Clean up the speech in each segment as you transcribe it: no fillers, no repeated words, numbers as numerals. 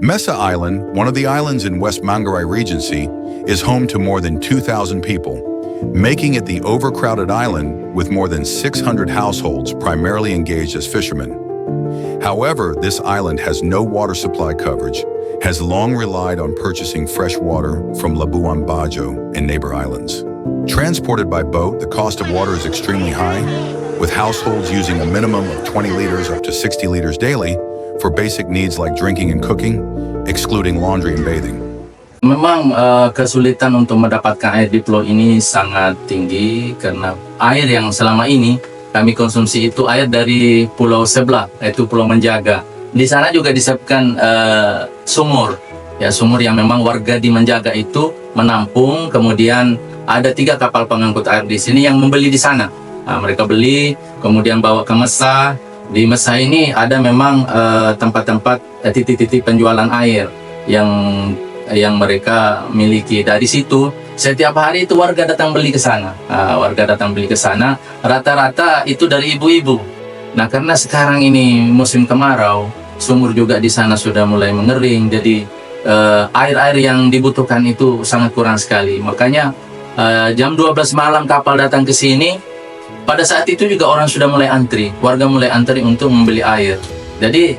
Mesa Island, one of the islands in West Manggarai Regency, is home to more than 2,000 people, making it the overcrowded island with more than 600 households primarily engaged as fishermen. However, this island has no water supply coverage, has long relied on purchasing fresh water from Labuan Bajo and neighbor islands. Transported by boat, the cost of water is extremely high, with households using a minimum of 20 liters up to 60 liters daily for basic needs like drinking and cooking, excluding laundry and bathing. Memang kesulitan untuk mendapatkan air di pulau ini sangat tinggi karena air yang selama ini kami konsumsi itu air dari pulau sebelah, yaitu Pulau Menjaga. Di sana juga disiapkan sumur, ya sumur yang memang warga di Menjaga itu menampung. Kemudian ada 3 kapal pengangkut air di sini yang membeli di sana. Nah, mereka beli, kemudian bawa ke Mesa. Di Mesa ini ada memang tempat-tempat titik-titik penjualan air yang mereka miliki. Dari situ setiap hari itu warga datang beli ke sana. Warga datang beli ke sana. Rata-rata itu dari ibu-ibu. Nah, karena sekarang ini musim kemarau, sumur juga di sana sudah mulai mengering. Jadi air-air yang dibutuhkan itu sangat kurang sekali. Makanya jam 12 malam kapal datang ke sini. Pada saat itu juga orang sudah mulai antri, warga mulai antri untuk membeli air. Jadi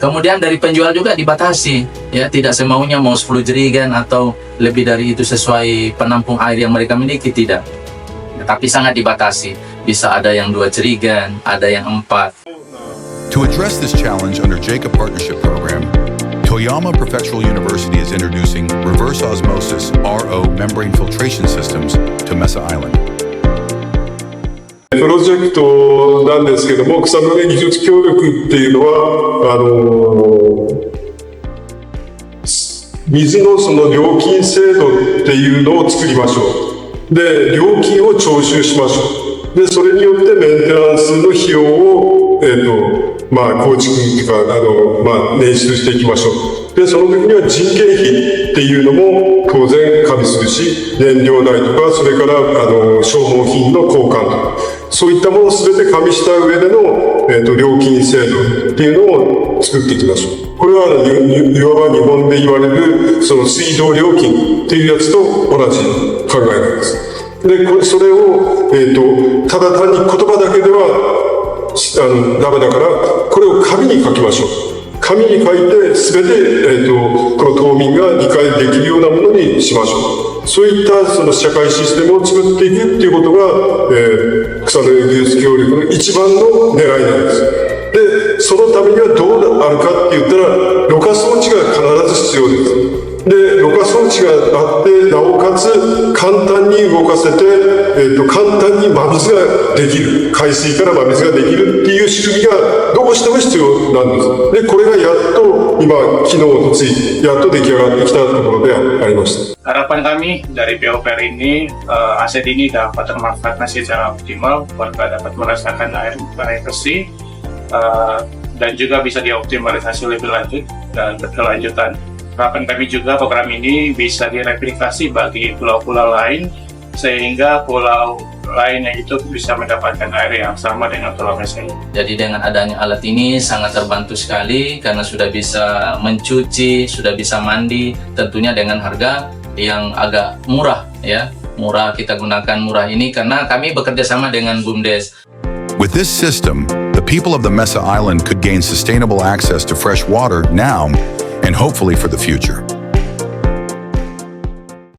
kemudian dari penjual juga dibatasi, ya tidak semaunya mau 10 jerigen atau lebih dari itu sesuai penampung air yang mereka miliki, tidak. Tapi sangat dibatasi, bisa ada yang 2 jerigen, ada yang 4. To address this challenge under Jacob Partnership Program, Toyama Prefectural University is introducing reverse osmosis RO membrane filtration systems to Mesa Island. プロジェクトなんですけども、草の根技術協力っていうのは水のその料金制度っていうのを作りましょう。で、料金を徴収しましょう。で、それによってメンテナンスの費用を構築っていうか捻出していきましょう。で、その時には人件費っていうのも当然加味するし、燃料代とか、それから消耗品の交換とか、そういったものを全て加味した上での、料金制度っていうのを作っていきましょう。これはいわば日本で言われるその水道料金っていうやつと同じ考えなんです。で、それを、ただ単に言葉だけではダメだから、これを紙に書きましょう。紙に書いて全て、この島民が理解できるようなものにしましょう。そういったその社会システムを作っていくっていうことが、草の根技術協力の一番の狙いなんです。で、そのためにはどうあるかって言ったら、ろ過装置が必ず必要です。で、ろ過装置があって、なおかつ簡単に動かせて、簡単に真水ができる、海水から真水ができるっていう仕組みがどうしても必要なんです。で、これがやっと今機能についてやっと出来上がってきたところでありました。Harapan kami dari PUPR ini, aset ini dapat termanfaatkan secara optimal, warga dapat merasakan air bersih, dan juga bisa dioptimalisasi lebih lanjut dan berkelanjutan. Harapan kami juga program ini bisa direplikasi bagi pulau-pulau lain, sehingga pulau lainnya itu bisa mendapatkan air yang sama dengan Pulau Mesa ini. Jadi dengan adanya alat ini sangat terbantu sekali karena sudah bisa mencuci, sudah bisa mandi, tentunya dengan harga yang agak murah, ya. Murah, kita gunakan murah ini karena kami bekerja sama dengan BUMDes. With this system, the people of the Mesa Island could gain sustainable access to fresh water now and hopefully for the future.